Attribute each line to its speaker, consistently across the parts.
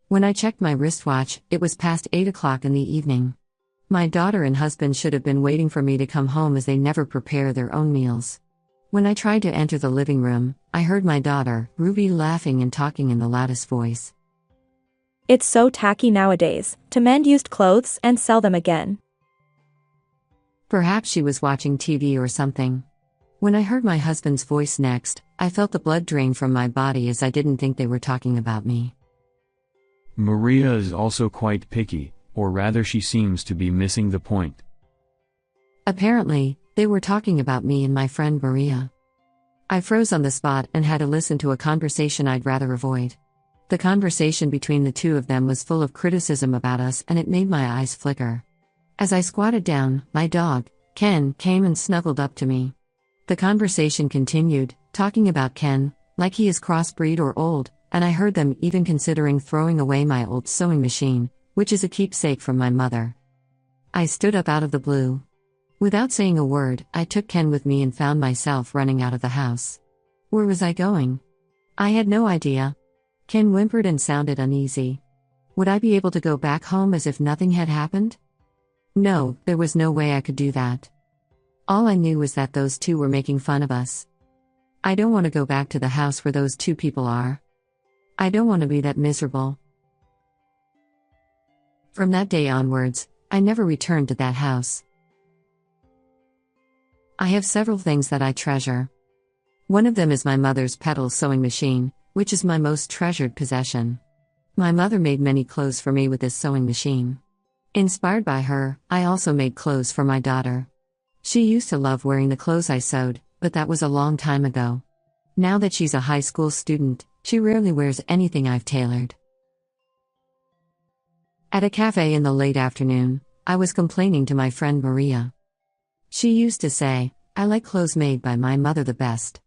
Speaker 1: When I checked my wristwatch, it was past 8 o'clock in the evening. My daughter and husband should have been waiting for me to come home as they never prepare their own meals. When I tried to enter the living room, I heard my daughter, Ruby, laughing and talking in the loudest voice.
Speaker 2: It's so tacky nowadays, to mend used clothes and sell them again.
Speaker 1: Perhaps she was watching TV or something. When I heard my husband's voice next, I felt the blood drain from my body as I didn't think they were talking about me.
Speaker 3: Maria is also quite picky, or rather she seems to be missing the point.
Speaker 1: Apparently, they were talking about me and my friend Maria. I froze on the spot and had to listen to a conversation I'd rather avoid. The conversation between the two of them was full of criticism about us, and it made my eyes flicker. As I squatted down, my dog, Ken, came and snuggled up to me. The conversation continued, talking about Ken, like he is crossbreed or old, and I heard them even considering throwing away my old sewing machine, which is a keepsake from my mother. I stood up out of the blue. Without saying a word, I took Ken with me and found myself running out of the house. Where was I going? I had no idea. Ken whimpered and sounded uneasy. Would I be able to go back home as if nothing had happened? No, there was no way I could do that. All I knew was that those two were making fun of us. I don't want to go back to the house where those two people are. I don't want to be that miserable. From that day onwards, I never returned to that house. I have several things that I treasure. One of them is my mother's pedal sewing machine, which is my most treasured possession. My mother made many clothes for me with this sewing machine. Inspired by her, I also made clothes for my daughter. She used to love wearing the clothes I sewed, but that was a long time ago. Now that she's a high school student, she rarely wears anything I've tailored. At a cafe in the late afternoon, I was complaining to my friend Maria. She used to say, "I like clothes made by my mother the best."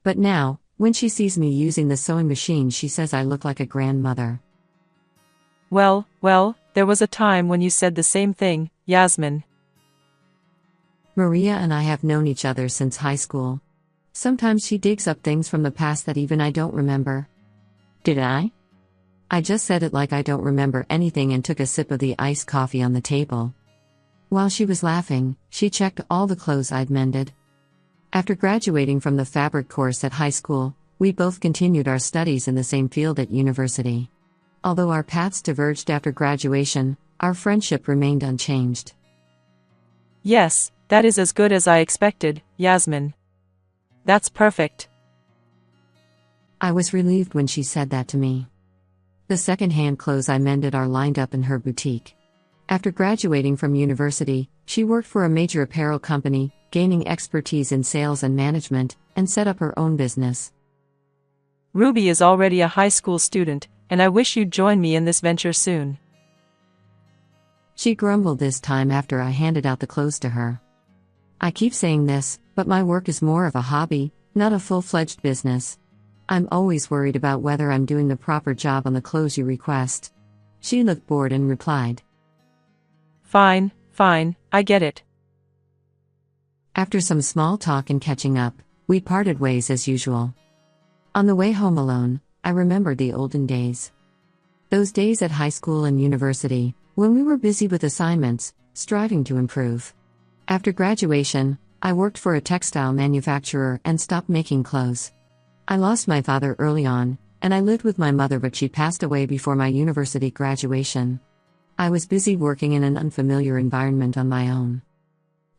Speaker 1: But now, when she sees me using the sewing machine, she says I look like a grandmother.
Speaker 4: Well, there was a time when you said the same thing, Yasmin.
Speaker 1: Maria and I have known each other since high school. Sometimes she digs up things from the past that even I don't remember. Did I? I just said it like I don't remember anything and took a sip of the iced coffee on the table. While she was laughing, she checked all the clothes I'd mended. After graduating from the fabric course at high school, we both continued our studies in the same field at university. Although our paths diverged after graduation, our friendship remained unchanged.
Speaker 4: Yes, that is as good as I expected, Yasmin. That's perfect.
Speaker 1: I was relieved when she said that to me. The second-hand clothes I mended are lined up in her boutique. After graduating from university, she worked for a major apparel company, gaining expertise in sales and management, and set up her own business.
Speaker 4: Ruby is already a high school student, and I wish you'd join me in this venture soon.
Speaker 1: She grumbled this time after I handed out the clothes to her. I keep saying this, but my work is more of a hobby, not a full-fledged business. I'm always worried about whether I'm doing the proper job on the clothes you request. She looked bored and replied,
Speaker 4: Fine, I get it.
Speaker 1: After some small talk and catching up, we parted ways as usual. On the way home alone, I remembered the olden days. Those days at high school and university, when we were busy with assignments, striving to improve. After graduation, I worked for a textile manufacturer and stopped making clothes. I lost my father early on, and I lived with my mother, but she passed away before my university graduation. I was busy working in an unfamiliar environment on my own.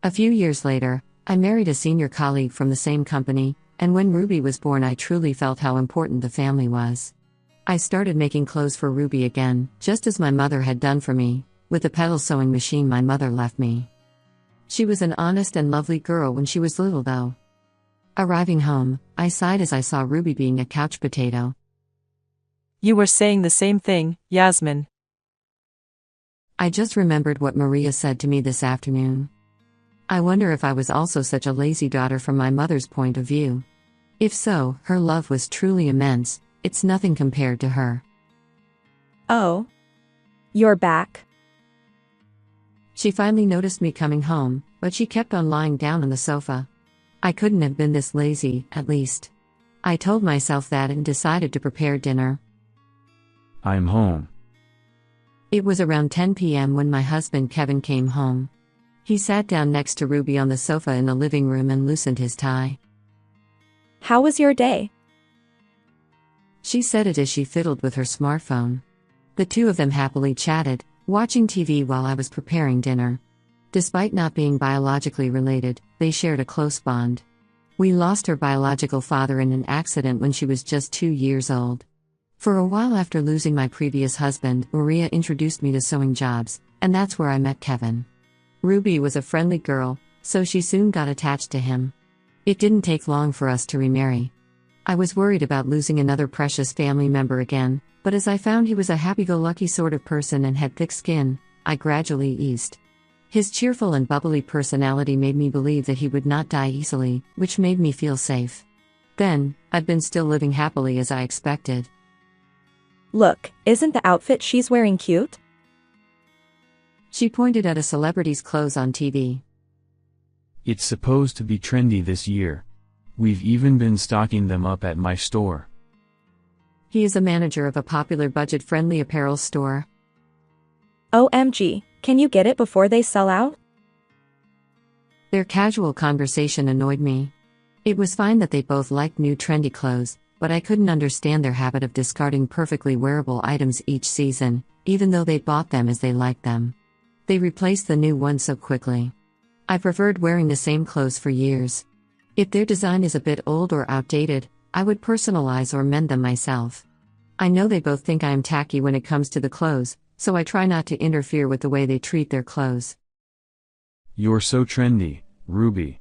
Speaker 1: A few years later, I married a senior colleague from the same company, and when Ruby was born, I truly felt how important the family was. I started making clothes for Ruby again, just as my mother had done for me, with the pedal sewing machine my mother left me. She was an honest and lovely girl when she was little, though. Arriving home, I sighed as I saw Ruby being a couch potato.
Speaker 4: You were saying the same thing, Yasmin.
Speaker 1: I just remembered what Maria said to me this afternoon. I wonder if I was also such a lazy daughter from my mother's point of view. If so, her love was truly immense. It's nothing compared to her.
Speaker 2: Oh. You're back.
Speaker 1: She finally noticed me coming home, but she kept on lying down on the sofa. I couldn't have been this lazy, at least. I told myself that and decided to prepare dinner.
Speaker 3: I'm home.
Speaker 1: It was around 10 p.m. when my husband Kevin came home. He sat down next to Ruby on the sofa in the living room and loosened his tie.
Speaker 2: How was your day?
Speaker 1: She said it as she fiddled with her smartphone. The two of them happily chatted, watching TV while I was preparing dinner. Despite not being biologically related, they shared a close bond. We lost her biological father in an accident when she was just 2 years old. For a while after losing my previous husband, Maria introduced me to sewing jobs, and that's where I met Kevin. Ruby was a friendly girl, so she soon got attached to him. It didn't take long for us to remarry. I was worried about losing another precious family member again, but as I found he was a happy-go-lucky sort of person and had thick skin, I gradually eased. His cheerful and bubbly personality made me believe that he would not die easily, which made me feel safe. Then, I've been still living happily as I expected.
Speaker 2: Look, isn't the outfit she's wearing cute?
Speaker 1: She pointed at a celebrity's clothes on TV.
Speaker 3: It's supposed to be trendy this year. We've even been stocking them up at my store.
Speaker 1: He is a manager of a popular budget-friendly apparel store.
Speaker 2: OMG, can you get it before they sell out?
Speaker 1: Their casual conversation annoyed me. It was fine that they both liked new trendy clothes, but I couldn't understand their habit of discarding perfectly wearable items each season, even though they bought them as they liked them. They replaced the new ones so quickly. I preferred wearing the same clothes for years. If their design is a bit old or outdated, I would personalize or mend them myself. I know they both think I am tacky when it comes to the clothes, so I try not to interfere with the way they treat their clothes.
Speaker 3: You're so trendy, Ruby.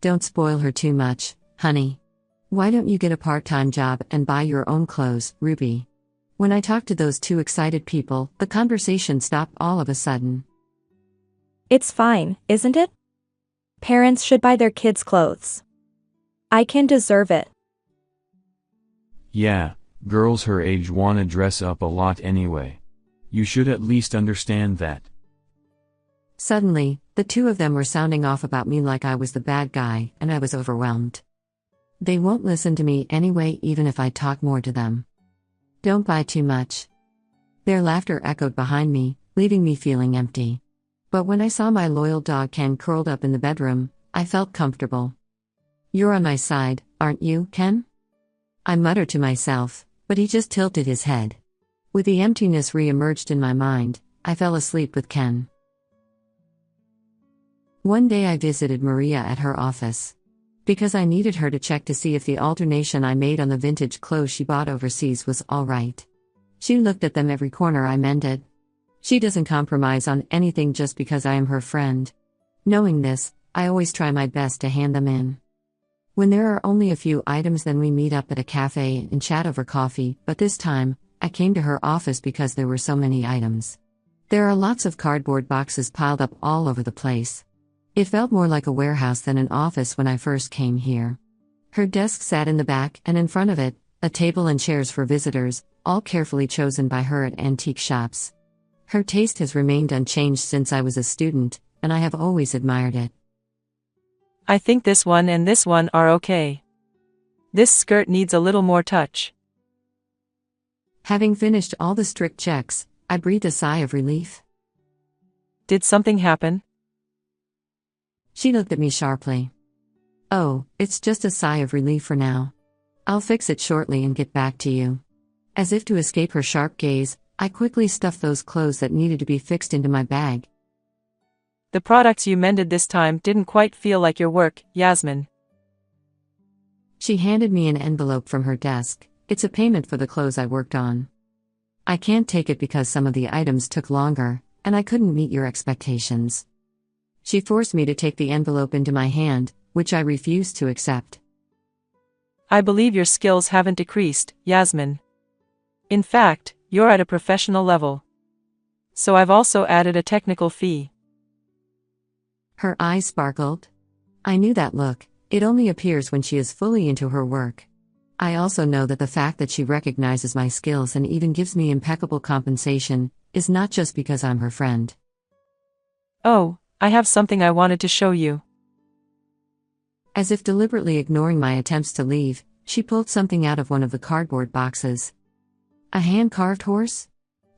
Speaker 1: Don't spoil her too much, honey. Why don't you get a part-time job and buy your own clothes, Ruby? When I talked to those two excited people, the conversation stopped all of a sudden.
Speaker 2: It's fine, isn't it? Parents should buy their kids clothes. I can deserve it.
Speaker 3: Yeah, girls her age wanna dress up a lot anyway. You should at least understand that.
Speaker 1: Suddenly, the two of them were sounding off about me like I was the bad guy, and I was overwhelmed. They won't listen to me anyway, even if I talk more to them. Don't buy too much. Their laughter echoed behind me, leaving me feeling empty. But when I saw my loyal dog Ken curled up in the bedroom, I felt comfortable. You're on my side, aren't you, Ken? I muttered to myself, but he just tilted his head. With the emptiness re-emerged in my mind, I fell asleep with Ken. One day I visited Maria at her office. Because I needed her to check to see if the alternation I made on the vintage clothes she bought overseas was all right. She looked at them every corner I mended. She doesn't compromise on anything just because I am her friend. Knowing this, I always try my best to hand them in. When there are only a few items, then we meet up at a cafe and chat over coffee, but this time, I came to her office because there were so many items. There are lots of cardboard boxes piled up all over the place. It felt more like a warehouse than an office when I first came here. Her desk sat in the back, and in front of it, a table and chairs for visitors, all carefully chosen by her at antique shops. Her taste has remained unchanged since I was a student, and I have always admired it.
Speaker 4: I think this one and this one are okay. This skirt needs a little more touch.
Speaker 1: Having finished all the strict checks, I breathed a sigh of relief.
Speaker 4: Did something happen?
Speaker 1: She looked at me sharply. Oh, it's just a sigh of relief for now. I'll fix it shortly and get back to you. As if to escape her sharp gaze, I quickly stuffed those clothes that needed to be fixed into my bag.
Speaker 4: The products you mended this time didn't quite feel like your work, Yasmin.
Speaker 1: She handed me an envelope from her desk. It's a payment for the clothes I worked on. I can't take it because some of the items took longer, and I couldn't meet your expectations. She forced me to take the envelope into my hand, which I refused to accept.
Speaker 4: I believe your skills haven't decreased, Yasmin. In fact, you're at a professional level. So I've also added a technical fee.
Speaker 1: Her eyes sparkled. I knew that look. It only appears when she is fully into her work. I also know that the fact that she recognizes my skills and even gives me impeccable compensation is not just because I'm her friend.
Speaker 4: Oh, I have something I wanted to show you.
Speaker 1: As if deliberately ignoring my attempts to leave, she pulled something out of one of the cardboard boxes. A hand-carved horse?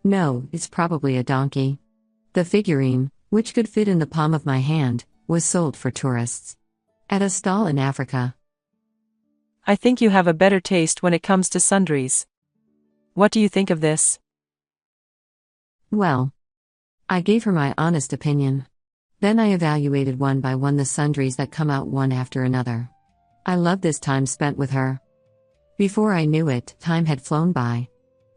Speaker 1: No, it's probably a donkey. The figurine, which could fit in the palm of my hand, was sold for tourists. At a stall in Africa.
Speaker 4: I think you have a better taste when it comes to sundries. What do you think of this?
Speaker 1: Well, I gave her my honest opinion. Then I evaluated one by one the sundries that come out one after another. I loved this time spent with her. Before I knew it, time had flown by.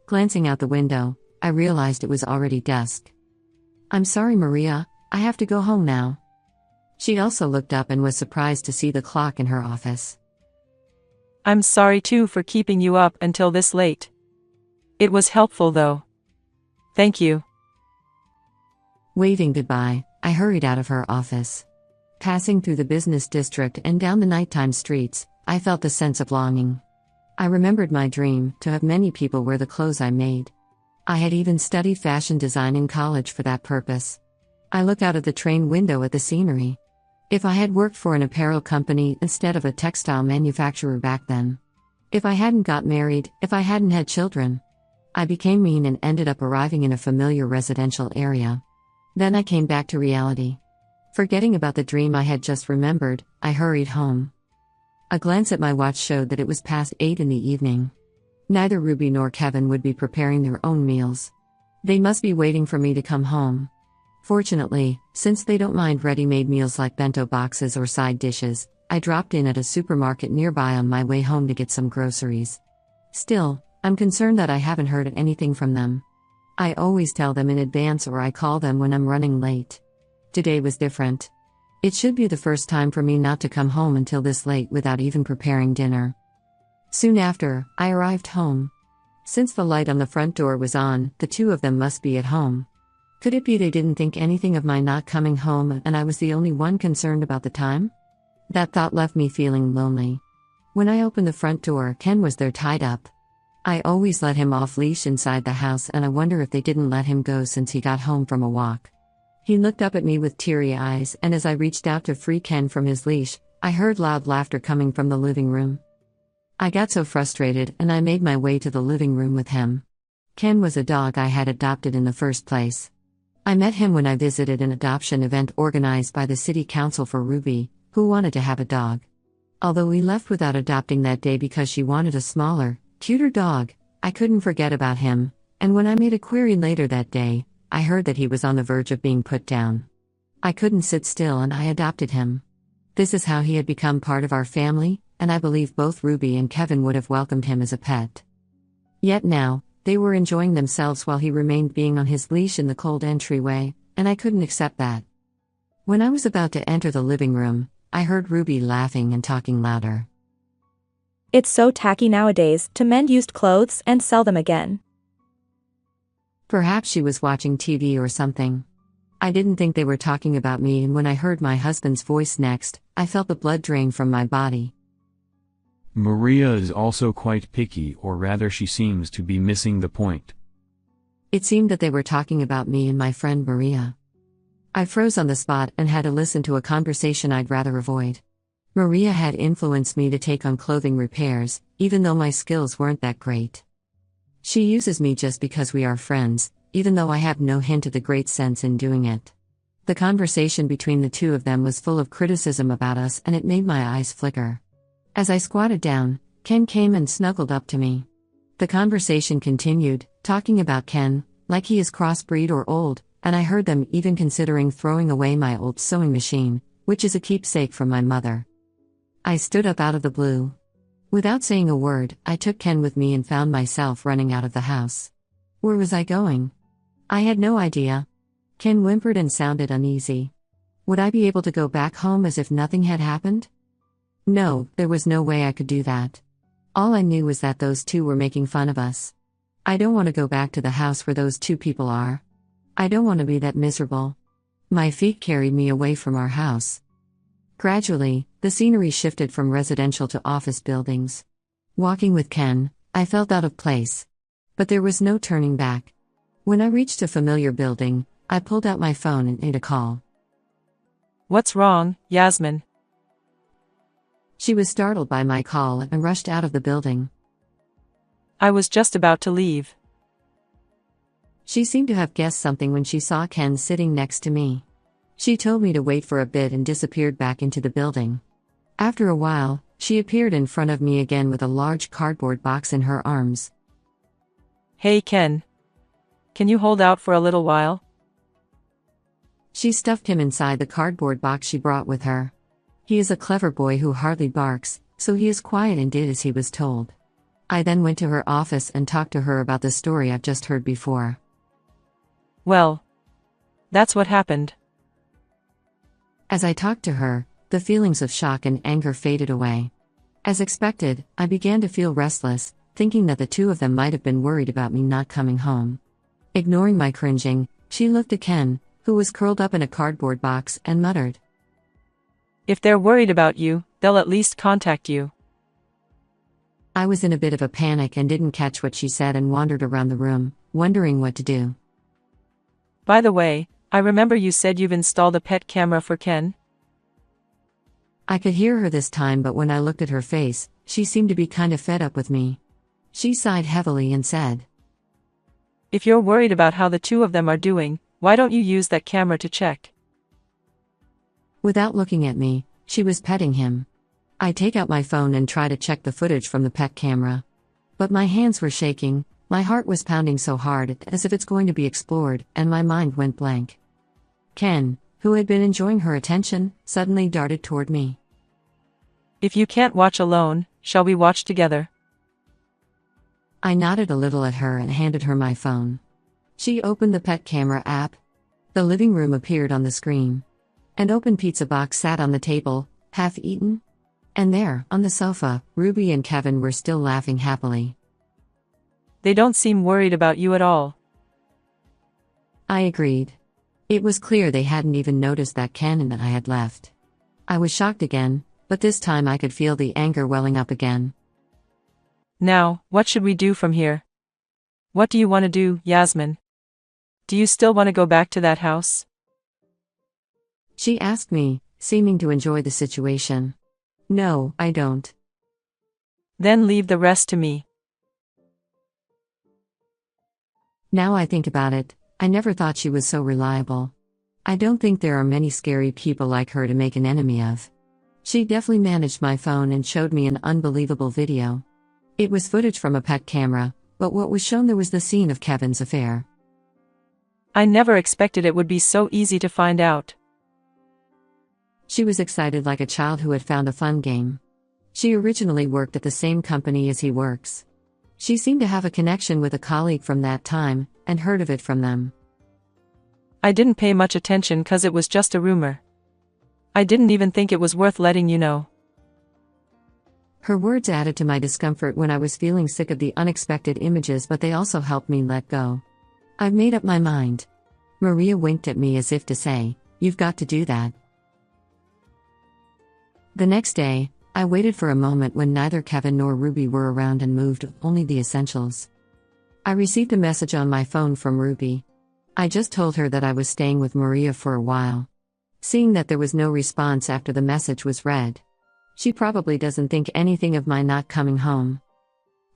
Speaker 1: Glancing out the window, I realized it was already dusk. I'm sorry, Maria, I have to go home now. She also looked up and was surprised to see the clock in her office.
Speaker 4: I'm sorry too for keeping you up until this late. It was helpful though. Thank you.
Speaker 1: Waving goodbye, I hurried out of her office. Passing through the business district and down the nighttime streets, I felt a sense of longing. I remembered my dream, to have many people wear the clothes I made. I had even studied fashion design in college for that purpose. I look out of the train window at the scenery. If I had worked for an apparel company instead of a textile manufacturer back then. If I hadn't got married, if I hadn't had children. I became mean and ended up arriving in a familiar residential area. Then I came back to reality. Forgetting about the dream I had just remembered, I hurried home. A glance at my watch showed that it was past 8 in the evening. Neither Ruby nor Kevin would be preparing their own meals. They must be waiting for me to come home. Fortunately, since they don't mind ready-made meals like bento boxes or side dishes, I dropped in at a supermarket nearby on my way home to get some groceries. Still, I'm concerned that I haven't heard anything from them. I always tell them in advance or I call them when I'm running late. Today was different. It should be the first time for me not to come home until this late without even preparing dinner. Soon after, I arrived home. Since the light on the front door was on, the two of them must be at home. Could it be they didn't think anything of my not coming home and I was the only one concerned about the time? That thought left me feeling lonely. When I opened the front door, Ken was there tied up. I always let him off leash inside the house and I wonder if they didn't let him go since he got home from a walk. He looked up at me with teary eyes and as I reached out to free Ken from his leash, I heard loud laughter coming from the living room. I got so frustrated and I made my way to the living room with him. Ken was a dog I had adopted in the first place. I met him when I visited an adoption event organized by the city council for Ruby, who wanted to have a dog. Although we left without adopting that day because she wanted a smaller, cuter dog, I couldn't forget about him, and when I made a query later that day, I heard that he was on the verge of being put down. I couldn't sit still and I adopted him. This is how he had become part of our family, and I believe both Ruby and Kevin would have welcomed him as a pet. Yet now, they were enjoying themselves while he remained being on his leash in the cold entryway, and I couldn't accept that. When I was about to enter the living room, I heard Ruby laughing and talking louder.
Speaker 2: It's so tacky nowadays to mend used clothes and sell them again.
Speaker 1: Perhaps she was watching TV or something. I didn't think they were talking about me, and when I heard my husband's voice next, I felt the blood drain from my body.
Speaker 3: Maria is also quite picky, or rather she seems to be missing the point.
Speaker 1: It seemed that they were talking about me and my friend Maria. I froze on the spot and had to listen to a conversation I'd rather avoid. Maria had influenced me to take on clothing repairs, even though my skills weren't that great. She uses me just because we are friends, even though I have no hint of the great sense in doing it. The conversation between the two of them was full of criticism about us and it made my eyes flicker. As I squatted down, Ken came and snuggled up to me. The conversation continued, talking about Ken, like he is crossbreed or old, and I heard them even considering throwing away my old sewing machine, which is a keepsake from my mother. I stood up out of the blue. Without saying a word, I took Ken with me and found myself running out of the house. Where was I going? I had no idea. Ken whimpered and sounded uneasy. Would I be able to go back home as if nothing had happened? No, there was no way I could do that. All I knew was that those two were making fun of us. I don't want to go back to the house where those two people are. I don't want to be that miserable. My feet carried me away from our house. Gradually, the scenery shifted from residential to office buildings. Walking with Ken, I felt out of place. But there was no turning back. When I reached a familiar building, I pulled out my phone and made a call.
Speaker 4: What's wrong, Yasmin?
Speaker 1: She was startled by my call and rushed out of the building.
Speaker 4: I was just about to leave.
Speaker 1: She seemed to have guessed something when she saw Ken sitting next to me. She told me to wait for a bit and disappeared back into the building. After a while, she appeared in front of me again with a large cardboard box in her arms.
Speaker 4: Hey Ken. Can you hold out for a little while?
Speaker 1: She stuffed him inside the cardboard box she brought with her. He is a clever boy who hardly barks, so he is quiet and did as he was told. I then went to her office and talked to her about the story I've just heard before.
Speaker 4: Well, that's what happened.
Speaker 1: As I talked to her, the feelings of shock and anger faded away. As expected, I began to feel restless, thinking that the two of them might have been worried about me not coming home. Ignoring my cringing, she looked at Ken, who was curled up in a cardboard box, and muttered,
Speaker 4: If they're worried about you, they'll at least contact you.
Speaker 1: I was in a bit of a panic and didn't catch what she said and wandered around the room, wondering what to do.
Speaker 4: By the way, I remember you said you've installed a pet camera for Ken?
Speaker 1: I could hear her this time, but when I looked at her face, she seemed to be kind of fed up with me. She sighed heavily and said,
Speaker 4: If you're worried about how the two of them are doing, why don't you use that camera to check?
Speaker 1: Without looking at me, she was petting him. I take out my phone and try to check the footage from the pet camera. But my hands were shaking, my heart was pounding so hard as if it's going to be explored, and my mind went blank. Ken, who had been enjoying her attention, suddenly darted toward me.
Speaker 4: If you can't watch alone, shall we watch together?
Speaker 1: I nodded a little at her and handed her my phone. She opened the pet camera app. The living room appeared on the screen. An open pizza box sat on the table, half eaten. And there, on the sofa, Ruby and Kevin were still laughing happily.
Speaker 4: They don't seem worried about you at all.
Speaker 1: I agreed. It was clear they hadn't even noticed that Ken and I had left. I was shocked again, but this time I could feel the anger welling up again.
Speaker 4: Now, what should we do from here? What do you want to do, Yasmin? Do you still want to go back to that house?
Speaker 1: She asked me, seeming to enjoy the situation. No, I don't.
Speaker 4: Then leave the rest to me.
Speaker 1: Now I think about it, I never thought she was so reliable. I don't think there are many scary people like her to make an enemy of. She definitely managed my phone and showed me an unbelievable video. It was footage from a pet camera, but what was shown there was the scene of Kevin's affair.
Speaker 4: I never expected it would be so easy to find out.
Speaker 1: She was excited like a child who had found a fun game. She originally worked at the same company as he works. She seemed to have a connection with a colleague from that time, and heard of it from them.
Speaker 4: I didn't pay much attention 'cause it was just a rumor. I didn't even think it was worth letting you know.
Speaker 1: Her words added to my discomfort when I was feeling sick of the unexpected images, but they also helped me let go. I've made up my mind. Maria winked at me as if to say, "You've got to do that." The next day, I waited for a moment when neither Kevin nor Ruby were around and moved only the essentials. I received a message on my phone from Ruby. I just told her that I was staying with Maria for a while. Seeing that there was no response after the message was read. She probably doesn't think anything of my not coming home.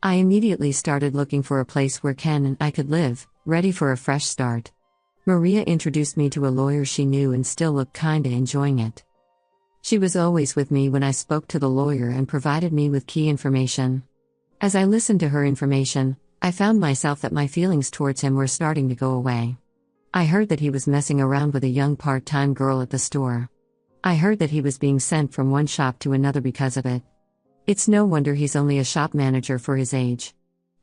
Speaker 1: I immediately started looking for a place where Ken and I could live, ready for a fresh start. Maria introduced me to a lawyer she knew and still looked kinda enjoying it. She was always with me when I spoke to the lawyer and provided me with key information. As I listened to her information, I found myself that my feelings towards him were starting to go away. I heard that he was messing around with a young part-time girl at the store. I heard that he was being sent from one shop to another because of it. It's no wonder he's only a shop manager for his age.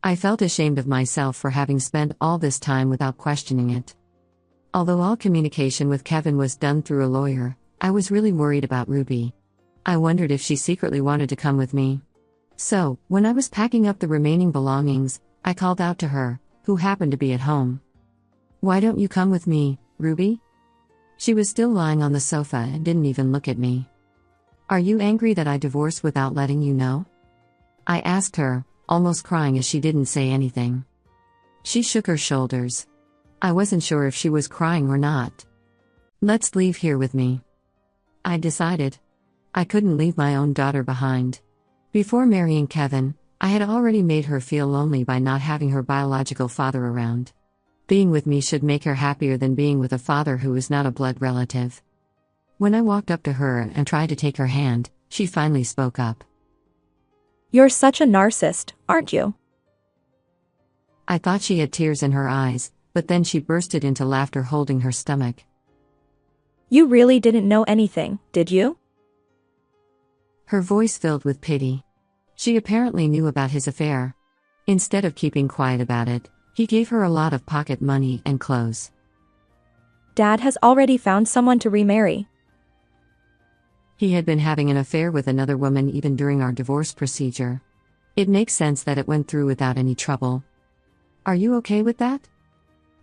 Speaker 1: I felt ashamed of myself for having spent all this time without questioning it. Although all communication with Kevin was done through a lawyer, I was really worried about Ruby. I wondered if she secretly wanted to come with me. So, when I was packing up the remaining belongings, I called out to her, who happened to be at home. "Why don't you come with me, Ruby?" She was still lying on the sofa and didn't even look at me. "Are you angry that I divorced without letting you know?" I asked her, almost crying as she didn't say anything. She shook her shoulders. I wasn't sure if she was crying or not. "Let's leave here with me," I decided. I couldn't leave my own daughter behind. Before marrying Kevin, I had already made her feel lonely by not having her biological father around. Being with me should make her happier than being with a father who is not a blood relative. When I walked up to her and tried to take her hand, she finally spoke up.
Speaker 2: You're such a narcissist, aren't you?
Speaker 1: I thought she had tears in her eyes, but then she bursted into laughter holding her stomach.
Speaker 2: You really didn't know anything, did you?
Speaker 1: Her voice filled with pity. She apparently knew about his affair. Instead of keeping quiet about it, he gave her a lot of pocket money and clothes.
Speaker 2: Dad has already found someone to remarry.
Speaker 1: He had been having an affair with another woman even during our divorce procedure. It makes sense that it went through without any trouble. Are you okay with that?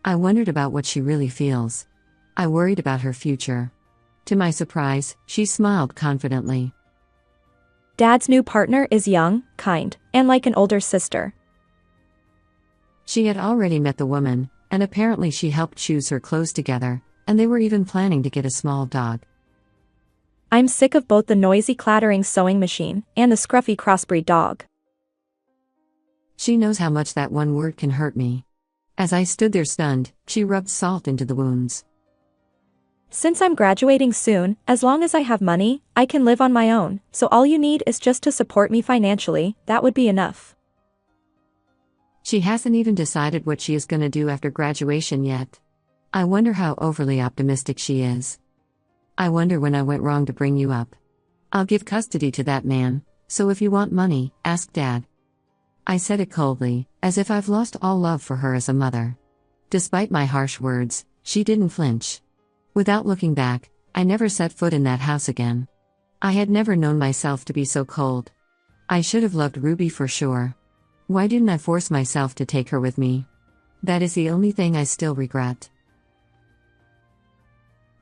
Speaker 1: I wondered about what she really feels. I worried about her future. To my surprise, she smiled confidently.
Speaker 2: Dad's new partner is young, kind, and like an older sister.
Speaker 1: She had already met the woman, and apparently she helped choose her clothes together, and they were even planning to get a small dog.
Speaker 2: I'm sick of both the noisy clattering sewing machine and the scruffy crossbreed dog.
Speaker 1: She knows how much that one word can hurt me. As I stood there stunned, she rubbed salt into the wounds.
Speaker 2: Since I'm graduating soon, as long as I have money, I can live on my own, so all you need is just to support me financially, that would be enough.
Speaker 1: She hasn't even decided what she is going to do after graduation yet. I wonder how overly optimistic she is. I wonder when I went wrong to bring you up. I'll give custody to that man, so if you want money, ask Dad. I said it coldly, as if I've lost all love for her as a mother. Despite my harsh words, she didn't flinch. Without looking back, I never set foot in that house again. I had never known myself to be so cold. I should have loved Ruby for sure. Why didn't I force myself to take her with me? That is the only thing I still regret.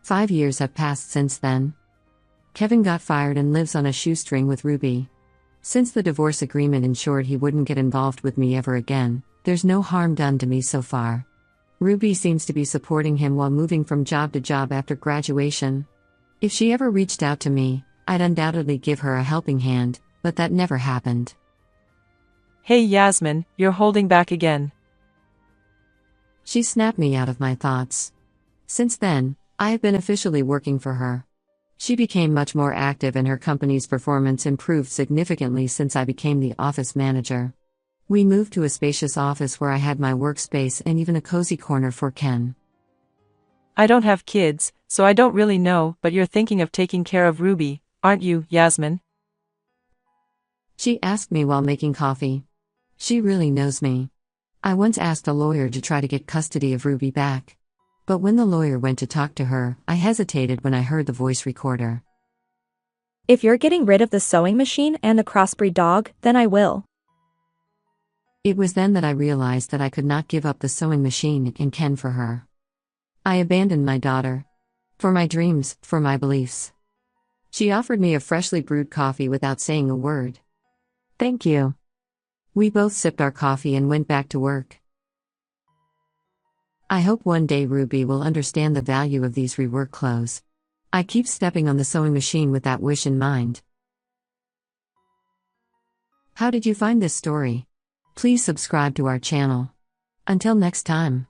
Speaker 1: 5 years have passed since then. Kevin got fired and lives on a shoestring with Ruby. Since the divorce agreement ensured he wouldn't get involved with me ever again, there's no harm done to me so far. Ruby seems to be supporting him while moving from job to job after graduation. If she ever reached out to me, I'd undoubtedly give her a helping hand, but that never happened.
Speaker 4: Hey Yasmin, you're holding back again.
Speaker 1: She snapped me out of my thoughts. Since then, I have been officially working for her. She became much more active and her company's performance improved significantly since I became the office manager. We moved to a spacious office where I had my workspace and even a cozy corner for Ken.
Speaker 4: I don't have kids, so I don't really know, but you're thinking of taking care of Ruby, aren't you, Yasmin?
Speaker 1: She asked me while making coffee. She really knows me. I once asked a lawyer to try to get custody of Ruby back. But when the lawyer went to talk to her, I hesitated when I heard the voice recorder.
Speaker 2: If you're getting rid of the sewing machine and the crossbreed dog, then I will.
Speaker 1: It was then that I realized that I could not give up the sewing machine and Ken for her. I abandoned my daughter. For my dreams, for my beliefs. She offered me a freshly brewed coffee without saying a word. Thank you. We both sipped our coffee and went back to work. I hope one day Ruby will understand the value of these rework clothes. I keep stepping on the sewing machine with that wish in mind. How did you find this story? Please subscribe to our channel. Until next time.